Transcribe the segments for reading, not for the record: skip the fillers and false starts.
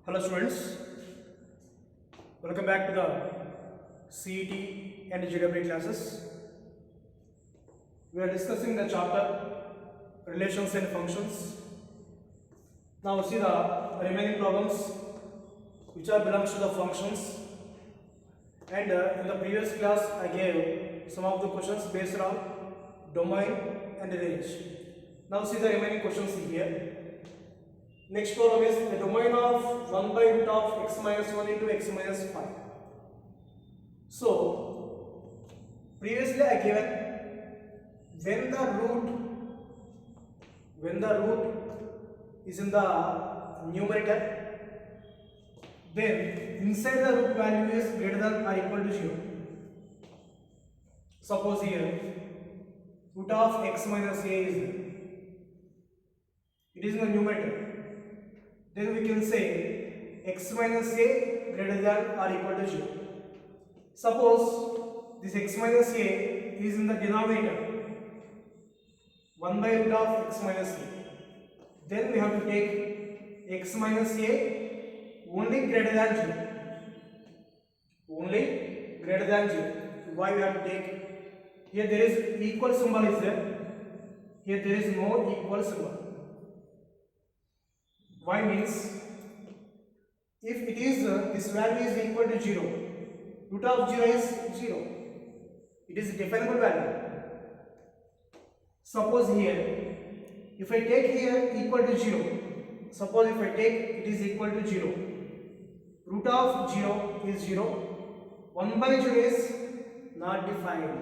Hello students, welcome back to the CET and GWA classes. We are discussing the chapter relations and functions. Now see the remaining problems which are belongs to the functions, and in the previous class I gave some of the questions based on domain and range. Now see the remaining questions here. Next problem is the domain of 1 by root of x minus 1 into x minus 5. So, previously I given when the root is in the numerator, then inside the root value is greater than or equal to 0. Suppose here root of x minus a is in the numerator. Then we can say x minus a greater than or equal to 0. Suppose this x minus a is in the denominator, 1 by root of x minus a. Then we have to take x minus a only greater than 0. Only greater than 0. Why we have to take? Here there is equal symbol is there. Here there is no equal symbol. Why means if it is this value is equal to 0, root of 0 is 0. It is a definable value. Suppose here, if I take here equal to 0, suppose if I take it is equal to 0, root of 0 is 0, 1 by 0 is not defined.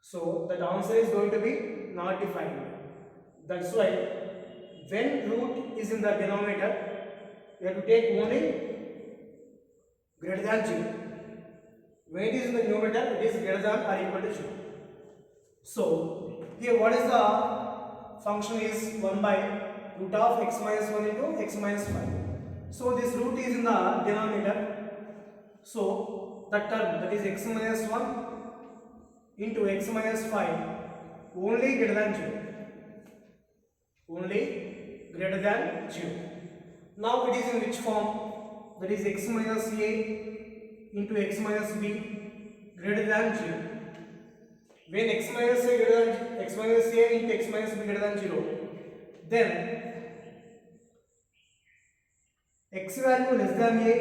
So that answer is going to be not defined. That's why when root is in the denominator, we have to take only greater than 0. When it is in the numerator, it is greater than or equal to 0. So, here what is the function is 1 by root of x minus 1 into x minus 5. So, this root is in the denominator. So, that term that is x minus 1 into x minus 5 only greater than 0. Only greater than 0. Now it is in which form? That is x minus a into x minus b greater than 0. When x minus a greater than x minus a into x minus b greater than 0, then x value less than a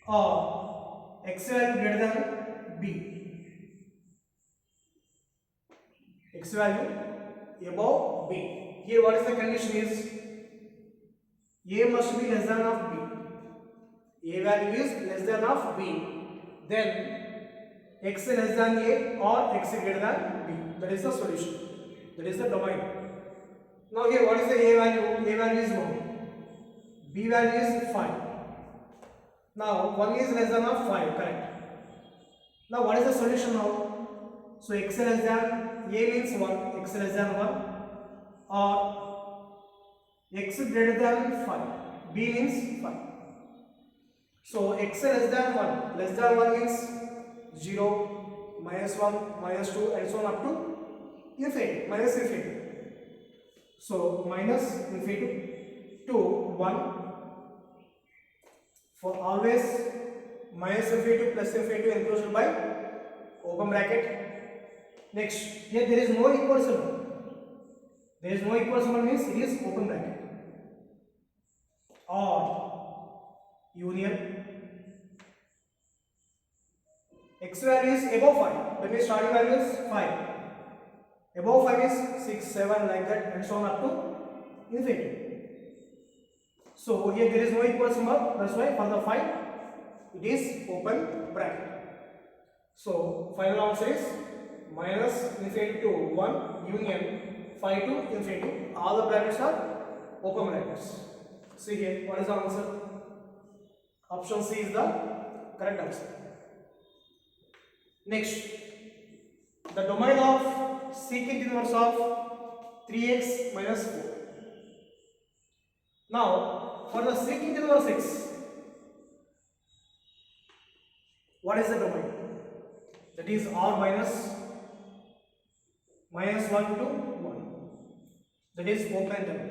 or x value greater than b. X value above b. Here what is the condition is a must be less than of b. A value is less than of b. Then x less than a or x greater than b. That is the solution. That is the domain. Now here what is the a value? A value is 1. B value is 5. Now 1 is less than of 5. Correct. Now what is the solution now? So x less than a means 1. X less than 1. Or x greater than 5, b means 5. So x less than 1 means 0, minus 1, minus 2 and so on up to infinity, minus infinity. So minus infinity to 1, for always minus infinity plus infinity enclosed by open bracket. Next, here there is no equal symbol. There is no equal symbol means it is open bracket. Or union x value is above 5. That means starting value is 5. Above 5 is 6, 7 like that and so on up to infinity. So here there is no equal symbol. That's why for the 5 it is open bracket. So final answer is minus infinity to 1 union 5 to infinity. All the brackets are open brackets. See here, what is the answer? Option C is the correct answer. Next, the domain of secant inverse of 3x minus 4. Now, for the secant inverse x, what is the domain? That is r minus 1 to 1. That is open term.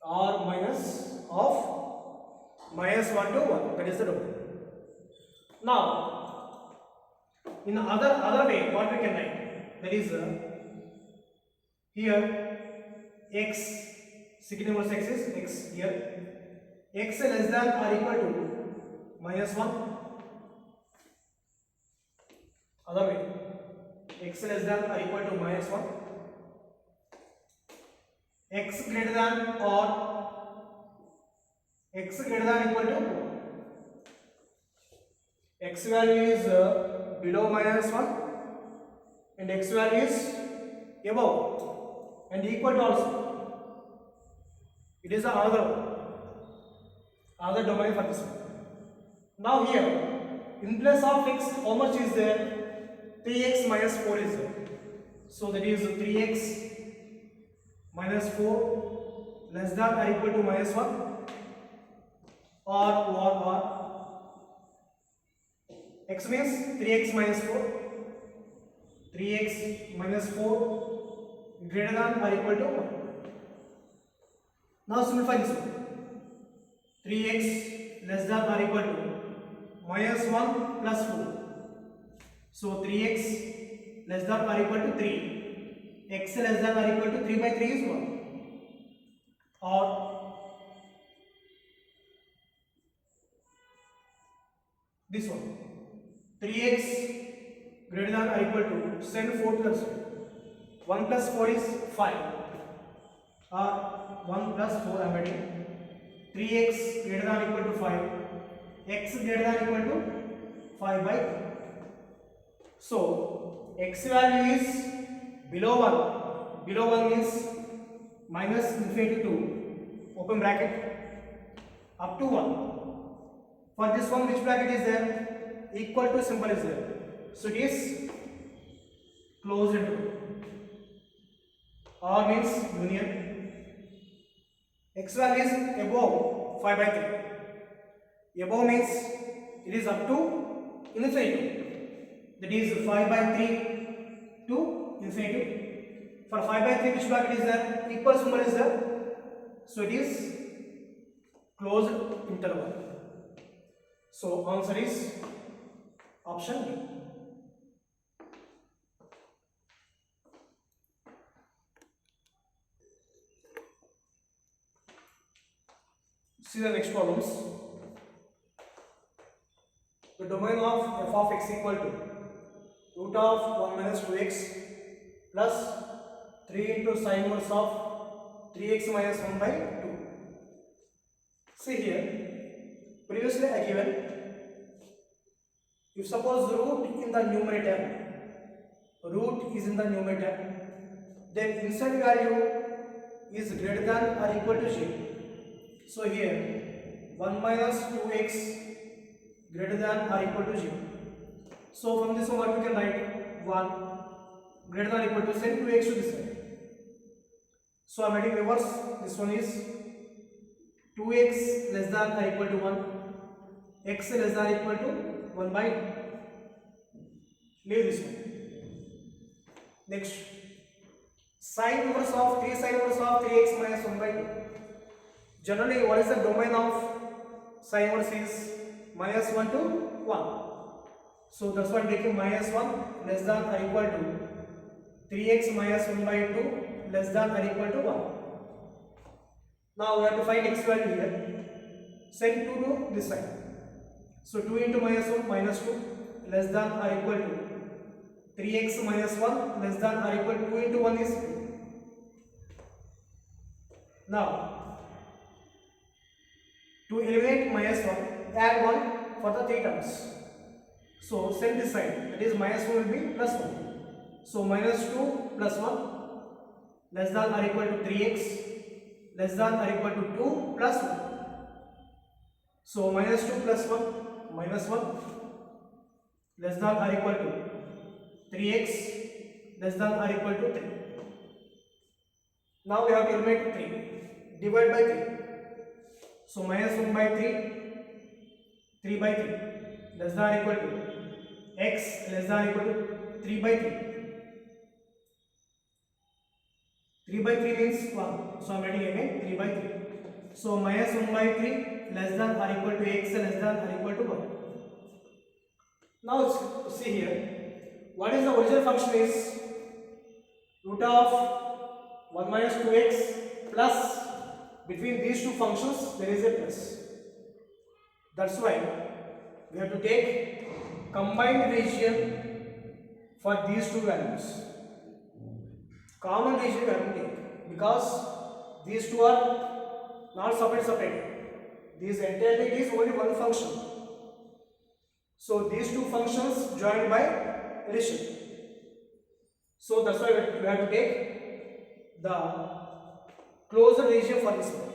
or minus of -1 to 1. That is the domain. Now, in other way, what we can write, that is here x, second inverse x is x here, x less than or equal to -1. Other way, x less than or equal to -1, x greater than or x greater than equal to x value is below -1 and x value is above and equal to also. It is another domain for this one. Now here, in place of x, how much is there? 3x minus 4 is there. So that is 3x minus 4 less than or equal to -1 or x means 3x minus 4, 3x minus 4 greater than or equal to 1. Now simplify this one. 3x less than or equal to -1 plus 4. So 3x less than or equal to 3. X less than or equal to 3 by 3 is 1. Or this one. 3x greater than or equal to send 4 plus 1 plus 4 is 5. Or 1 plus 4 I am adding. 3x greater than or equal to 5. X greater than or equal to 5 by 3. So x value is below 1. Below 1 means minus infinity to open bracket up to 1. For this one, which bracket is there? Equal to symbol is there. So it is closed into. Or means union. X value is above 5 by 3. Above means it is up to infinity. That is 5 by 3 to infinity. For 5 by 3, which bracket is there? Equal symbol is there. So it is closed interval. So answer is option B. See the next problems. The domain of f of x equal to root of 1 minus 2x plus 3 into sine inverse of 3x minus 1 by 2. See here, previously I given, if suppose root in the numerator, root is in the numerator, then inside value is greater than or equal to 0. So here 1 minus 2x greater than or equal to 0. So from this one what we can write? 1 greater than or equal to, send 2x to this side. So I am writing reverse. This one is 2x less than or equal to 1, x less than or equal to 1 by 2. Leave this one. Next, sine inverse of 3 sine inverse of 3x minus 1 by 2. Generally, what is the domain of sine inverse is -1 to 1. So that's why taking -1 less than or equal to 3x minus 1 by 2 less than or equal to 1. Now we have to find x value here. Send 2 to this side. So 2 into -1 minus 2 less than or equal to 3x minus 1 less than or equal to 2 into 1 is 2. Now to eliminate -1, add 1 for the 3 terms. So send this side, that is -1 will be +1. So -2 plus 1 less than or equal to 3x less than or equal to 2 plus 1. So -2 plus 1 minus 1 less than or equal to 3x less than or equal to 3. Now we have to eliminate 3. Divide by 3. So -1 by 3, 3 by 3 less than or equal to x less than or equal to 3 by 3. 3 by 3 means 1. So I am writing again 3 by 3. So minus 1 by 3 less than or equal to x less than or equal to 1. Now see here, what is the original function is root of 1 minus 2x plus, between these two functions there is a plus. That's why we have to take combined region for these two values. Common region we have to take because these two are not separate. These entirely is only one function. So these two functions joined by addition. So that's why we have to take the closed region for this one.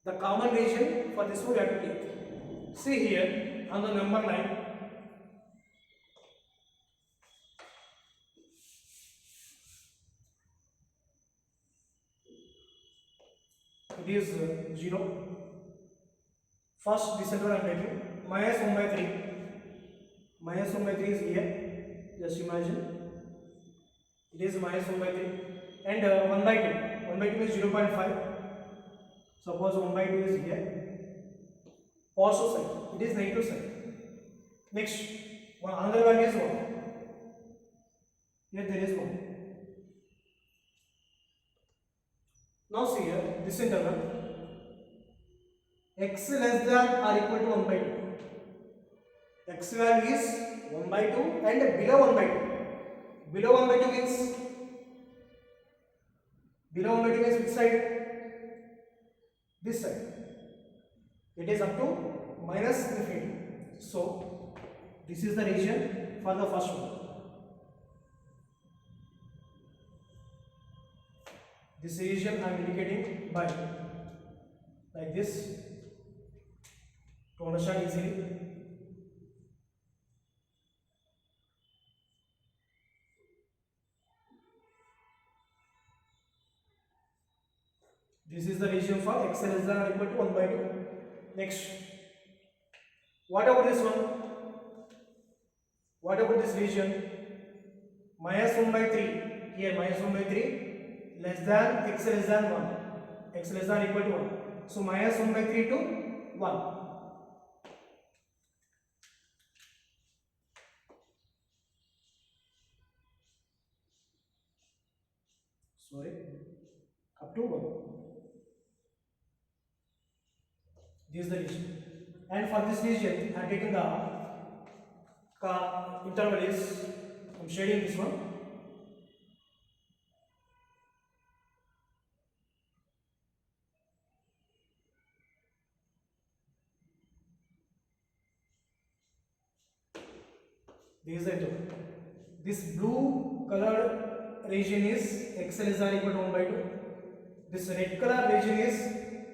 The common region for this one we have to take. See here on the number line. It is 0. First descendant I am taking minus 1 by 3. Minus 1 by 3 is here. Just imagine. It is minus 1 by 3. And 1 by 2. 1 by 2 is 0.5. Suppose 1 by 2 is here. Positive side. It is negative side. Next, another value is 1. Here there is 1. Now see here, this interval x less than or equal to 1 by 2. X value is 1 by 2 and below 1 by 2. Below 1 by 2 means which side? This side. It is up to minus infinity. So this is the region for the first one. This region I am indicating by like this to understand easily. This is the region for x less than or equal to 1 by 2. Next, what about this one? What about this region? Minus 1 by 3. Here minus 1 by 3 less than x less than 1. X less than or equal to 1. So minus 1 by 3 to 1. Sorry, up to 1. This is the region. And for this region, I am taking the interval is, I am shading this one. This is the interval. This blue colored region is x less than or equal to 1 by 2. This red color region is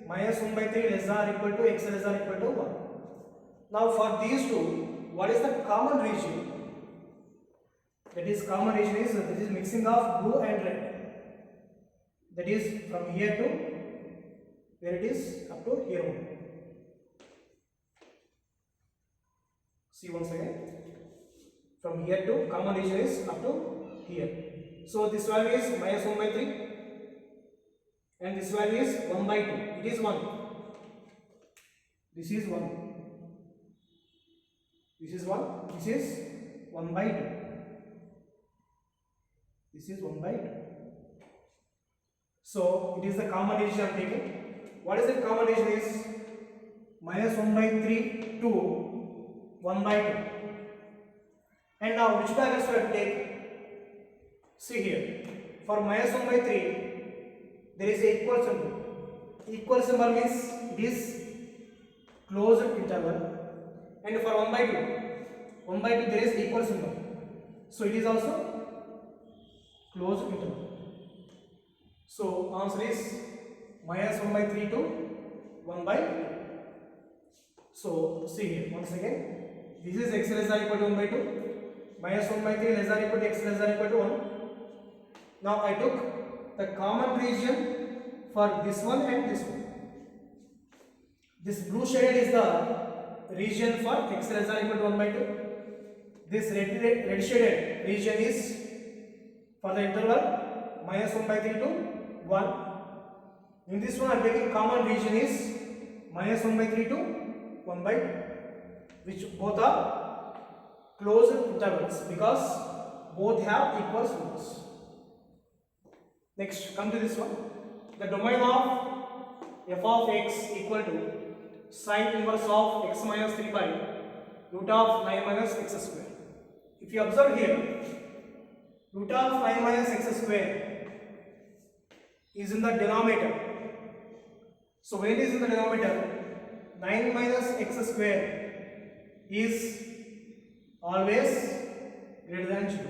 minus 1 by 3 less than or equal to x less than or equal to 1. Now for these two, what is the common region? That is, common region is this is mixing of blue and red. That is from here to where it is up to here only. See once again. From here to common region is up to here. So this value is minus 1 by 3 and this value is 1 by 2. It is 1. This is 1. This is 1. This is 1 by 2. This is 1 by 2. So it is the common region I am taking. What is the common region is? Minus 1 by 3 to 1 by 2. And now which values we have to take? See here, for minus 1 by 3 there is a equal symbol. Equal symbol means it is closed interval, and for 1 by 2 there is equal symbol, so it is also closed interval. So answer is minus 1 by 3 to 1 by 2. So see here once again, this is x less than or equal to 1 by 2, minus 1 by 3 less than or equal to x less than or equal to 1. Now I took the common region for this one and this one. This blue shaded is the region for x less than or equal to 1 by 2. This red shaded region is for the interval minus 1 by 3 to 1. In this one, I am taking common region is minus 1 by 3 to 1 by 2, which both are closed intervals because both have equal roots. Next, come to this one. The domain of f of x equal to sine inverse of x minus 3 by root of 9 minus x square. If you observe here, root of 9 minus x square is in the denominator. So when it is in the denominator, 9 minus x square is always greater than 0.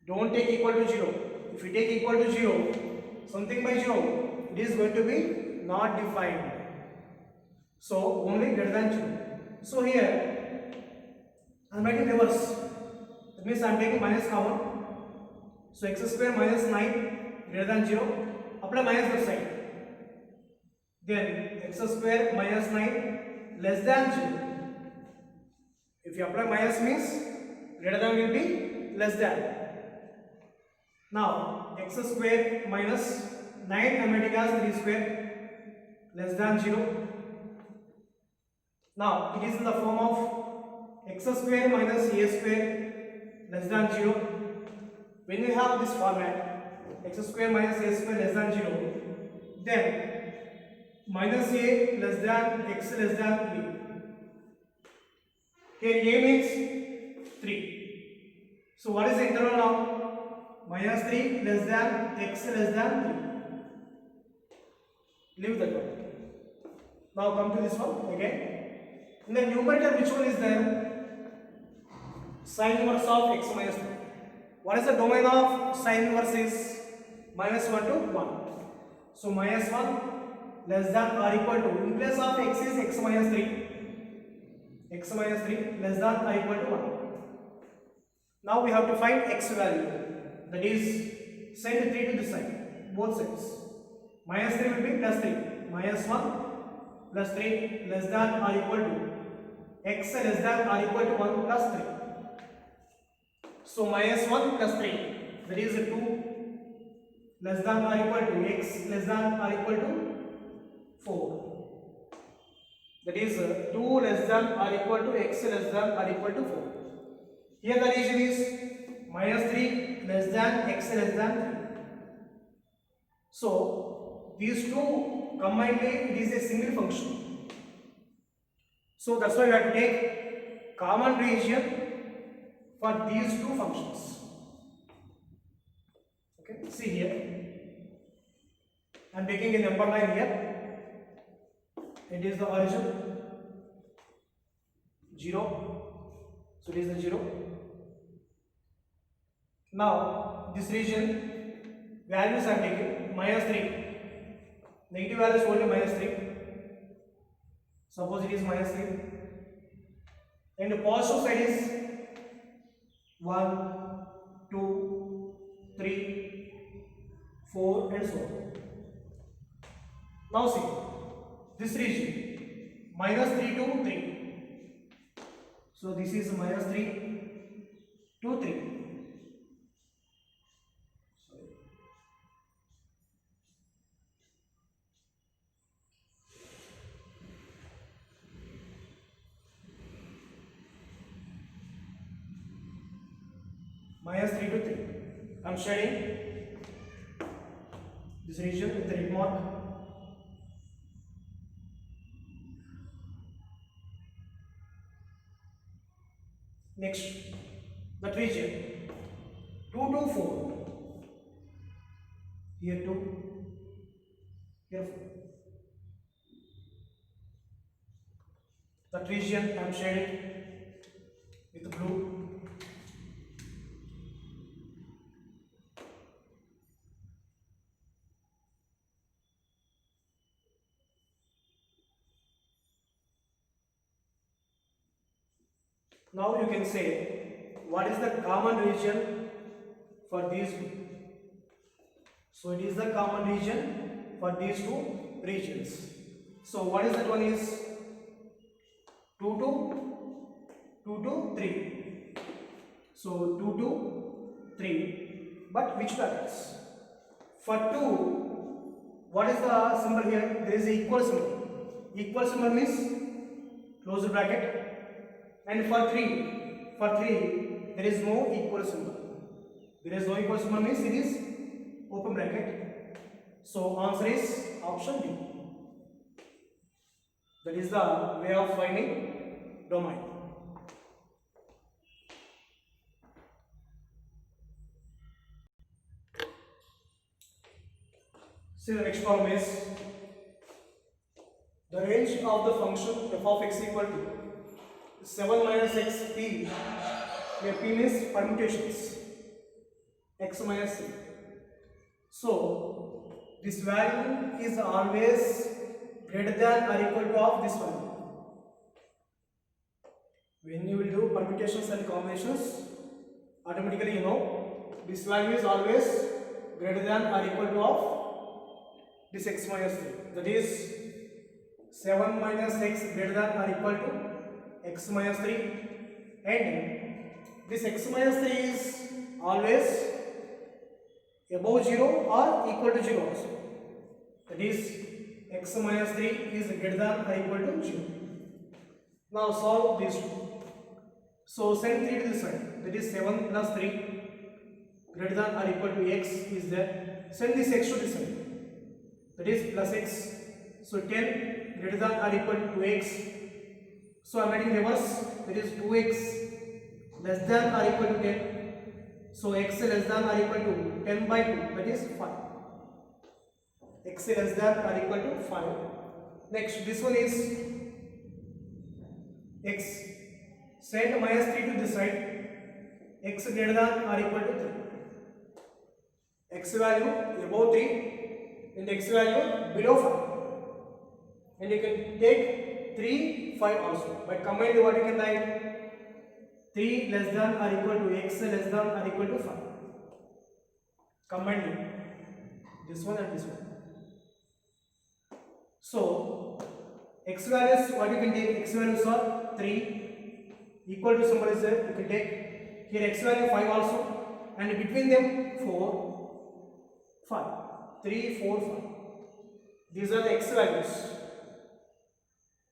Don't take equal to 0. If you take equal to 0, something by 0, it is going to be not defined. So only greater than 0. So here I am writing reverse. That means I am taking minus common. So x square minus 9 greater than 0. Apply minus that side. Then x square minus 9 less than 0. If you apply minus means greater than will be less than. Now x square minus 9 I am writing as 3 square less than 0. Now it is in the form of x square minus a square less than 0. When you have this format, x square minus a square less than 0, then minus a less than x less than 3. Here a means 3. So what is the interval now? Minus 3 less than x less than 3. Leave that one. Now come to this one again. In the numerator, which one is there? Sine inverse of x minus 1. What is the domain of sine inverse is? Minus 1 to 1. So minus 1 less than or equal to, in place of x is x minus 3. X minus 3 less than or equal to 1. Now we have to find x value. That is, send 3 to this side, both sides. Minus 3 will be plus 3. Minus 1 plus 3 less than or equal to x less than or equal to 1 plus 3. So minus 1 plus 3, that is 2 less than or equal to x less than or equal to 4. That is 2 less than or equal to x less than or equal to 4. Here the region is minus 3 less than x less than 3. So these two combinedly it is a single function. So that's why we have to take common region for these two functions. Okay, see here. I am taking a number line here. It is the origin 0. So it is the 0. Now this region values I am taking minus 3. Negative values only minus 3. Suppose it is minus 3. And the positive side is 1, 2, 3, 4 and so on. Now see, this region minus 3 to 3. So this is minus 3 to 3. Minus 3 to 3. I am shading this region with the red mark. Next, that region 2 to 4. Here 2, here 4. That region I am shading with blue. Now you can say what is the common region for these two. So it is the common region for these two regions. So what is that one is 2 to 3. So 2 to 3. But which brackets? For 2 what is the symbol here? There is a equal symbol. Equal symbol means close bracket, and for 3 there is no equal symbol. There is no equal symbol means it is open bracket. So answer is option D. That is the way of finding domain. See, the next problem is the range of the function f of x equal to 7 minus x p, where p means permutations, x minus c. So this value is always greater than or equal to of this value. When you will do permutations and combinations, automatically you know this value is always greater than or equal to of this x minus 3. That is 7 minus x greater than or equal to x minus 3, and this x minus 3 is always above 0 or equal to 0 also. That is x minus 3 is greater than or equal to 0. Now solve these two. So send 3 to this side. That is 7 plus 3 greater than or equal to x is there. Send this x to this side. That is plus x. So 10 greater than or equal to 2x. So I am writing reverse. That is 2x less than or equal to 10. So x less than or equal to 10 by 2. That is 5. X less than or equal to 5. Next, this one is x. Send minus 3 to this side. X greater than or equal to 3. X value above 3 and x value below 5. And you can take 3, 5 also. By combined, what you can write? 3 less than or equal to x less than or equal to 5. Combined this one and this one. So x values, what you can take? X values are 3. Equal to symbol is there. You can take here x value 5 also, and between them 4, 5. 3, 4, 5. These are the x values.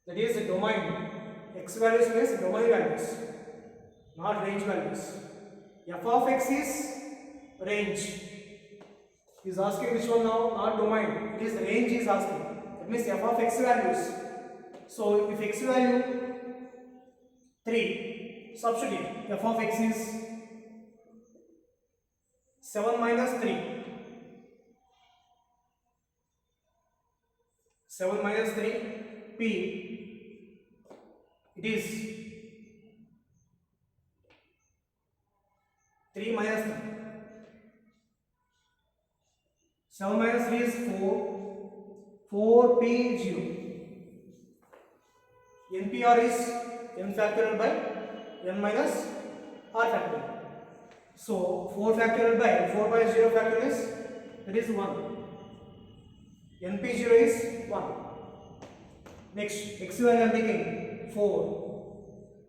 That is the domain. X values means domain values, not range values. F of x is range. He is asking which one now? Not domain. It is range he is asking. That means f of x values. So if x value 3, substitute. F of x is 7 minus 3. 7 minus 3 p. It is 3 minus 3. 7 minus 3 is 4. 4p 0. NPR is n factorial by n minus r factorial. So 4 factorial by 4 by 0 factorial is, that is 1. NP0 is 1. Next, x value I am taking 4.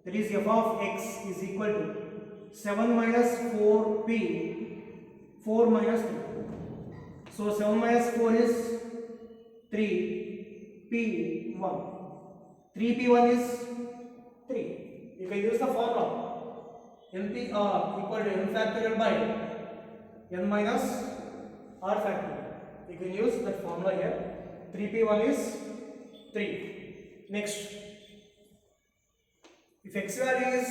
That is f of x is equal to 7 minus 4p, 4 minus 3. So 7 minus 4 is 3p1. 3p1 is 3. You can use the formula npr equal to n factorial by n minus r factorial. You can use that formula here. 3p1 is 3. Next, if x value is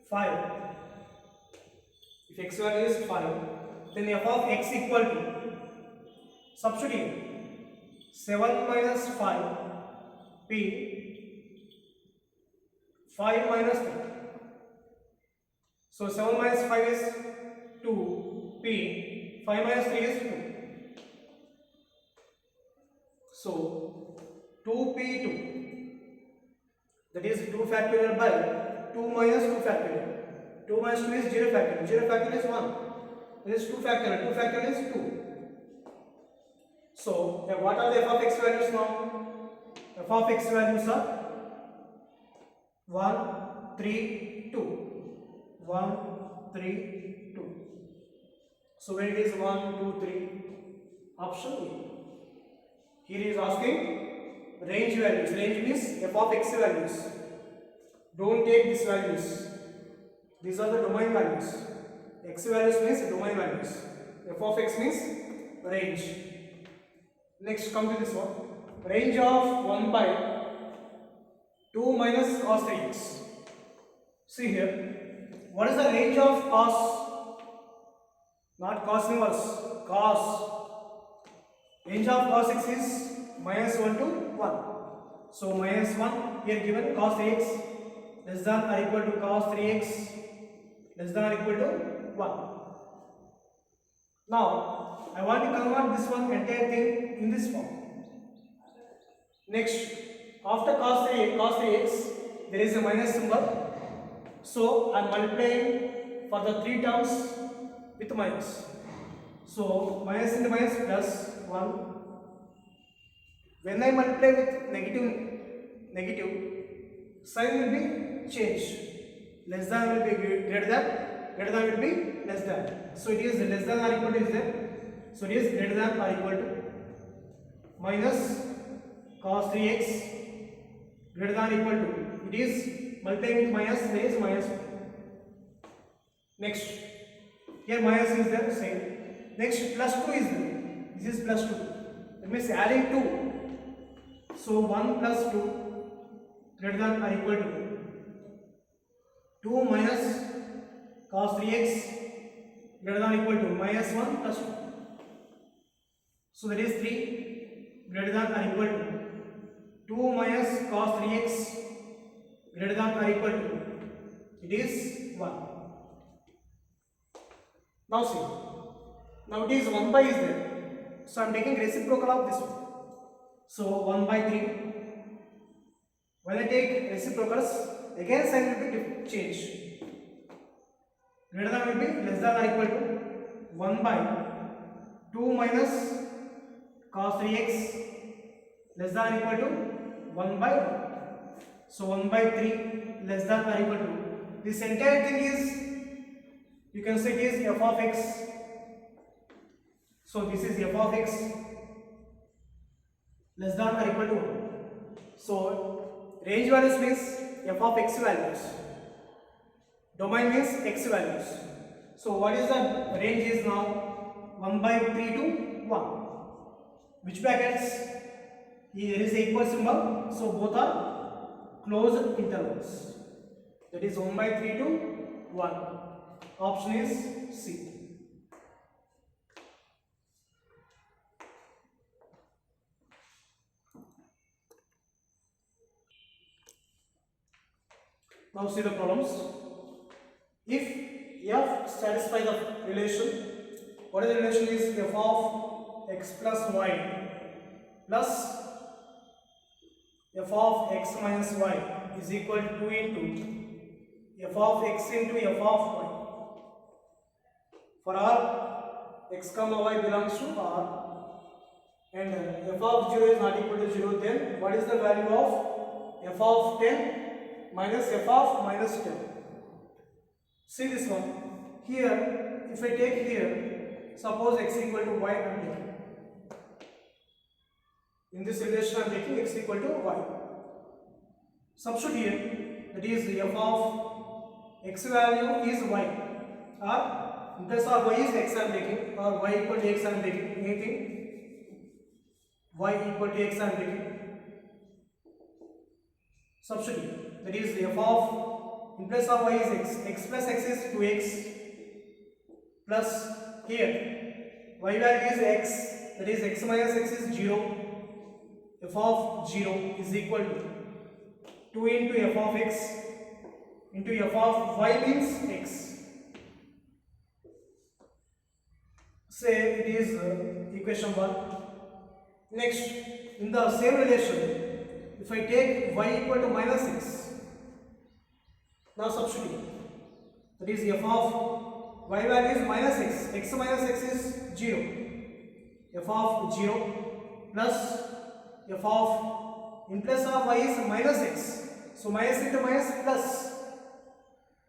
5, then f of x equal to, substitute 7 minus 5 p, 5 minus 3. So 7 minus 5 is 2 p, 5 minus 3 is 2. So 2p2, that is 2 factorial by 2 minus 2 factorial. 2 minus 2 is 0 factorial. 0 factorial is 1. This is 2 factorial. 2 factorial is 2. So what are the f of x values now? F of x values are 1, 3, 2. 1, 3, 2. So when it is 1, 2, 3, option A. Here he is asking range values. Range means f of x values. Don't take these values. These are the domain values. X values means domain values. F of x means range. Next, come to this one. Range of 1 by 2 minus cos 3x. See here. What is the range of cos? Not cos inverse. Cos. Range of cos x is minus 1 to 1. So minus 1 here given cos 3x less than or equal to cos 3x less than or equal to 1. Now I want to convert this one entire thing in this form. Next, after cos 3x there is a minus symbol. So I am multiplying for the 3 terms with minus. So minus into minus plus 1. When I multiply with negative, sign will be changed. Less than will be greater than will be less than. So it is less than or equal to is there. So it is greater than or equal to minus cos 3x greater than or equal to. It is multiplying with minus. There is minus 1. Next, here minus is there same. Next plus 2 is there. This is plus 2. That means adding 2. So 1 plus 2 greater than or equal to 2 minus cos 3x greater than or equal to minus 1 plus 2. So that is 3 greater than or equal to 2 minus cos 3x greater than or equal to, it is 1. Now see, now it is 1 by is there. So I am taking reciprocal of this one. So 1 by 3. When I take reciprocals, again sign will be changed. Greater than will be less than or equal to 1 by 2 minus cos 3x less than or equal to 1 by 2. So 1 by 3 less than or equal to. This entire thing is, you can say it is f of x. So this is f of x less than or equal to 1. So range values means f of x values. Domain means x values. So what is the range is now? 1 by 3 to 1. Which brackets? Here is a equal symbol. So both are closed intervals. That is 1 by 3 to 1. Option is C. Now see the problems. If f satisfies the relation, what is the relation is f of x plus y plus f of x minus y is equal to 2 into f of x into f of y. For all x comma y belongs to R and f of 0 is not equal to 0, then what is the value of f of 10 minus f of minus 10? See this one. Here, if I take here, suppose x equal to y, I am taking. In this relation, I am taking x equal to y. Substitute here, that is f of x value is y, or in place of y is x I am taking, or y equal to x I am taking, anything, y equal to x I am taking. Substitute, that is f of, in place of y is x plus x is 2x, plus here y value is x, that is x minus x is 0, f of 0 is equal to 2 into f of x into f of y means x. Say it is equation 1. Next, in the same relation, if I take y equal to minus x, now substitute, that is f of y value is minus x, x minus x is 0, f of 0 plus f of, in place of y is minus x, so minus into minus plus,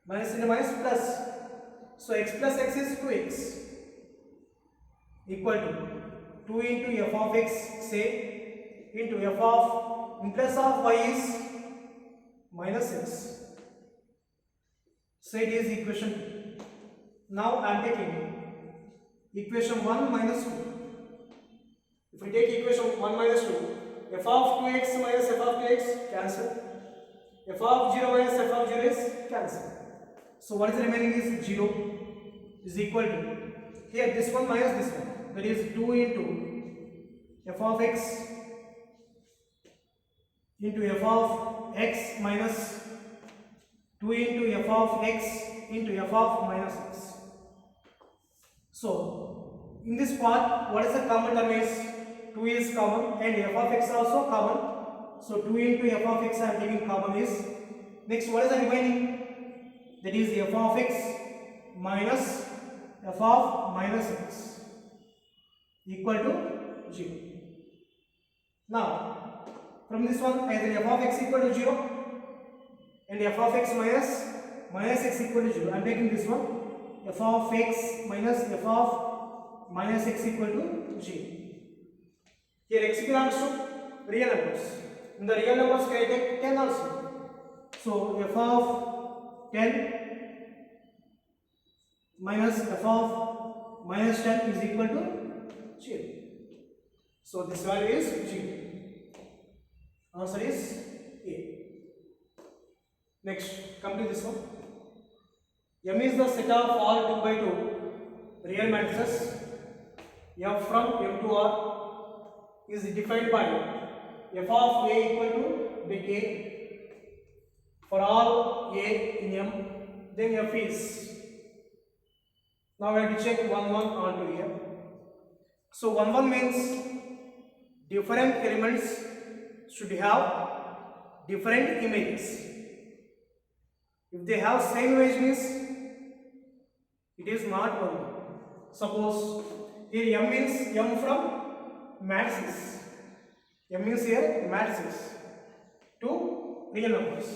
minus into minus plus, so x plus x is 2x equal to 2 into f of x, say into f of in place of y is minus x. So it is equation 2. Now I am taking equation 1 minus 2. If we take equation 1 minus 2, f of 2x minus f of 2x cancel. F of 0 minus f of 0 is cancel. So what is remaining is 0 is equal to, here this one minus this one, that is 2 into f of x into f of x minus 2 into f of x into f of minus x. So in this part, what is the common term is 2 is common and f of x also common. So 2 into f of x I am taking common is, next what is the remaining? That is f of x minus f of minus x equal to 0. Now from this one, either f of x equal to 0 and f of x minus x equal to 0. I am taking this one, f of x minus f of minus x equal to 0. Here x belongs to real numbers. In the real numbers, can I take 10 also? So f of 10 minus f of minus 10 is equal to 0. So this value is 0. Answer is A. Next, come to this one. M is the set of all 2 by 2 real matrices. F from M to R is defined by f of A equal to big A for all A in M. Then f is, now we have to check 1 1 onto here. So 1 1 means different elements should have different images. If they have same image means it is not 1 1. Suppose here M means M from matrices. M means here matrices to real numbers.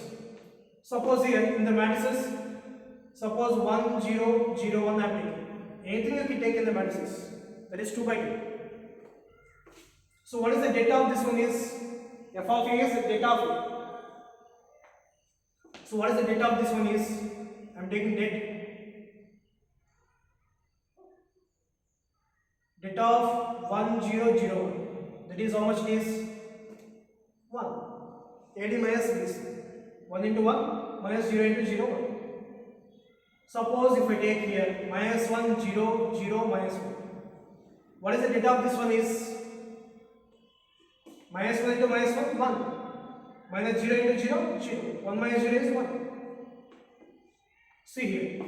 Suppose here in the matrices, suppose 1 0 0 1 I am taking. Anything you can take in the matrices, that is 2 by 2. So what is the data of this one is, f of A is the data of A. So what is the data of this one is, I am taking data of 1 0 0 1, that is how much it is 1. AD minus BC, 1 into 1 minus 0 into 0 1. Suppose if I take here minus 1 0 0 minus 1, what is the data of this one is minus 1 into minus 1 1, minus 0 into 0 0, 1 minus 0 is 1. See here,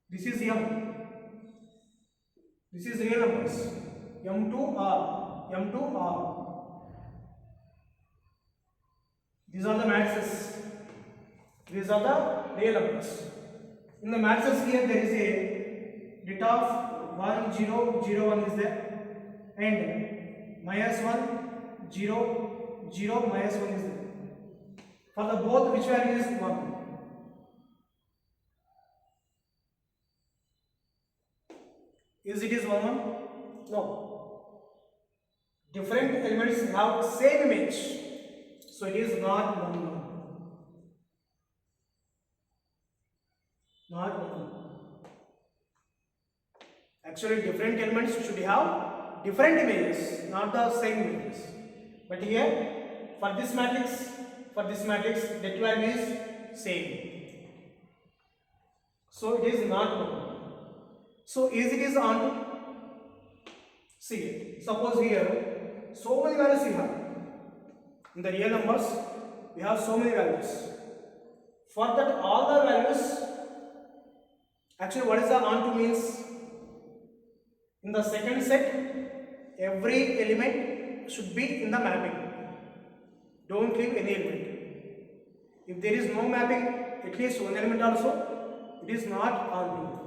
this is M, this is real numbers, M to R, M to R. These are the matrices, these are the real numbers. In the matrices here there is a data of 1 0 0 1 is there, and minus 1 0 0 minus 1 is there. For the both, which value is 1? Is it is 1 1? No. Different elements have same image, so it is not 1 1. Not 1 1. Actually, different elements should have different images, not the same images. But here, for this matrix, that value is same. So it is not 1 1. So is it is on, see it. Suppose here, so many values we have. In the real numbers, we have so many values. For that all the values, actually what is the onto means? In the second set, every element should be in the mapping. Don't leave any element. If there is no mapping, at least one element also, it is not onto.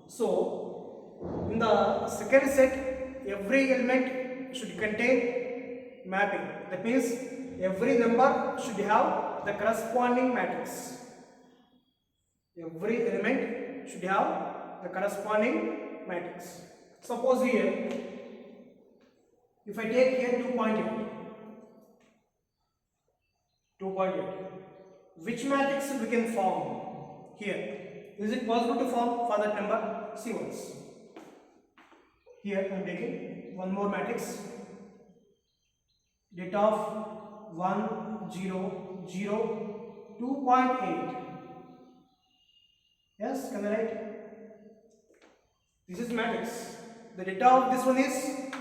So in the second set, every element should contain mapping. That means every number should have the corresponding matrix. Every element should have the corresponding matrix. Suppose here If I take here 2.8, which matrix we can form here? Is it possible to form for that number? See once. Here I am taking one more matrix. Data of 1, 0, 0, 2.8. Yes, can I write? This is matrix. The data of this one is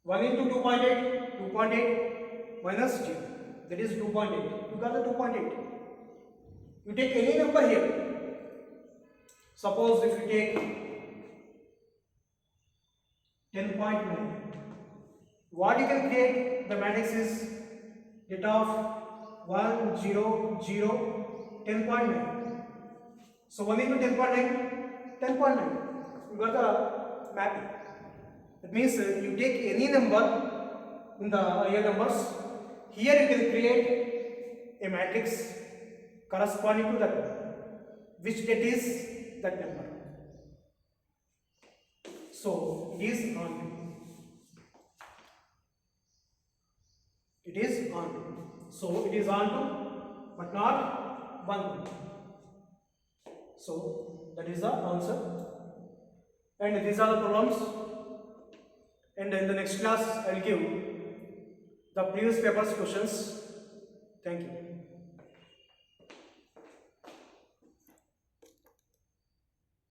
1 into 2.8, 2.8 minus 0. That is 2.8. You got the 2.8. You take any number here. Suppose if you take 10.9, what you can create the matrix is data of 1, 0, 0, 10.9. So 1 into 10.9, 10.9. You got the mapping. That means you take any number in the higher numbers. Here you can create a matrix corresponding to that number, which that is that number. So it is on. It is on. So it is on to, but not 1. So that is the answer. And these are the problems. And in the next class, I will give the previous paper's questions. Thank you.